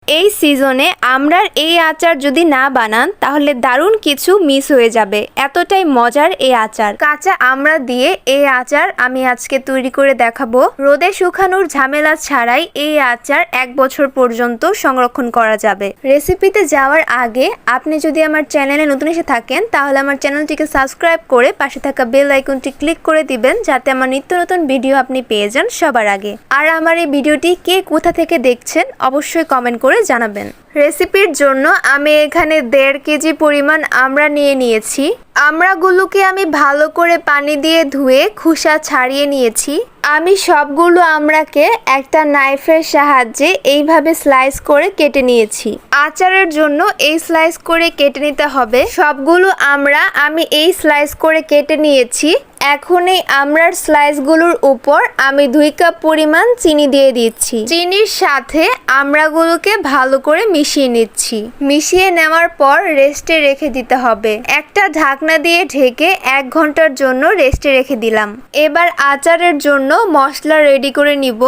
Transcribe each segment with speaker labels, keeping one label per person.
Speaker 1: এই সিজনে আমরার এই আচার যদি না বানান তাহলে দারুণ কিছু মিস হয়ে যাবে। এতটাই মজার এই আচার। কাঁচা আমড়া দিয়ে এই আচার আমি আজকে তৈরি করে দেখাবো। রোদে শুকানোর ঝামেলা ছাড়াই এই আচার 1 বছর পর্যন্ত সংরক্ষণ করা যাবে। রেসিপিতে যাওয়ার আগে আপনি যদি আমার চ্যানেলে নতুন এসে থাকেন তাহলে আমার চ্যানেলটিকে সাবস্ক্রাইব করে পাশে থাকা বেল আইকনটি ক্লিক করে দিবেন, যাতে আমার নিত্য নতুন ভিডিও আপনি পেয়ে যান সবার আগে। আর আমার এই ভিডিওটি কে কোথা থেকে দেখছেন অবশ্যই কমেন্ট করে জানাবেন। রেসিপির জন্য আমি এখানে 1.5 কেজি পরিমাণ আমড়া নিয়ে নিয়েছি। আমড়াগুলোকে আমি ভালো করে পানি দিয়ে ধুয়ে খোসা ছাড়িয়ে নিয়েছি। আমি সবগুলো আমড়াকে একটা নাইফের সাহায্যে এইভাবে স্লাইস করে কেটে নিয়েছি। আচারের জন্য এই স্লাইস করে কেটে নিতে হবে। সবগুলো আমড়া আমি এই স্লাইস করে কেটে নিয়েছি। এখন এই আমড়ার স্লাইসগুলোর উপর আমি 2 কাপ পরিমাণ চিনি দিয়ে দিচ্ছি। চিনির সাথে আমড়াগুলোকে ভালো করে মিশিয়ে নিচ্ছি। মিশিয়ে নেওয়ার পর রেস্টে রেখে দিতে হবে। একটা ঢাকনা দিয়ে ঢেকে 1 ঘন্টার জন্য রেস্টে রেখে দিলাম। এবার আচারের জন্য মশলা রেডি করে নিব।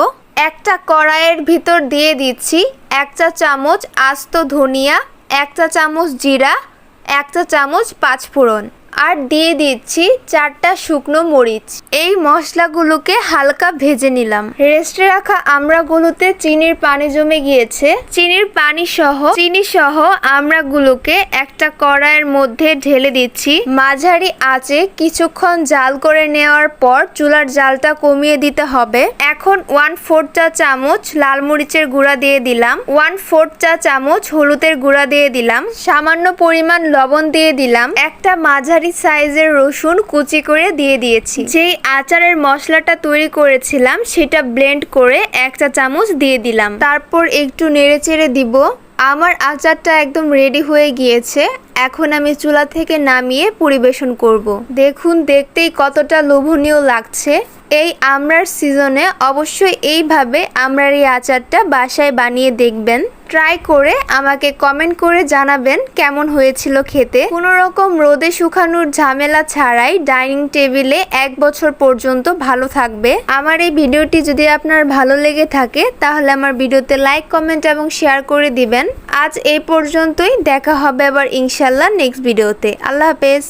Speaker 1: একটা কড়াইয়ের ভিতর দিয়ে দিচ্ছি 1 চা চামচ আস্ত ধনিয়া, 1 চা চামচ জিরা, 1 চা চামচ পাঁচফোড়ন, আর দিয়ে দিচ্ছি 4টা শুকনো মরিচ। এই মশলাগুলোকে হালকা ভেজে নিলাম। রেস্টে রাখা আমড়াগুলোতে চিনির পানি জমে গিয়েছে। চিনির পানি সহ আমড়াগুলোকে একটা কড়াইয়ের মধ্যে ঢেলে দিচ্ছি। মাঝারি আঁচে কিছুক্ষণ জাল করে নেওয়ার পর চুলার জালটা কমিয়ে দিতে হবে। এখন 1/4 চা চামচ লাল মরিচের গুঁড়া দিয়ে দিলাম, 1/4 চা চামচ হলুদের গুঁড়া দিয়ে দিলাম, সামান্য পরিমাণ লবণ দিয়ে দিলাম, একটা মাঝারি সাইজের রসুন কুচি করে দিয়ে দিয়েছি। যেই আচারের মশলাটা তৈরি করেছিলাম সেটা ব্লেন্ড করে 1 চা চামচ দিয়ে দিলাম। তারপর একটু নেড়েচেড়ে দিব। আমার আচারটা একদম রেডি হয়ে গিয়েছে। এখন আমি চুলা থেকে নামিয়ে পরিবেশন করব। দেখুন দেখতেই কতটা লোভনীয় লাগছে। এই আমড়ার সিজনে অবশ্যই এইভাবে আমড়ার এই আচারটা বাসায় বানিয়ে দেখবেন। ট্রাই করে আমাকে কমেন্ট করে জানাবেন কেমন হয়েছিল খেতে। কোনো রকম রোদে শুকানোর ঝামেলা ছাড়াই ডাইনিং টেবিলে 1 বছর পর্যন্ত ভালো থাকবে। আমার এই ভিডিওটি যদি আপনার ভালো লেগে থাকে তাহলে আমার ভিডিওতে লাইক, কমেন্ট এবং শেয়ার করে দিবেন। আজ এই পর্যন্তই। দেখা হবে আবার ইনশাল্লাহ নেক্সট ভিডিওতে। আল্লাহ হাফেজ।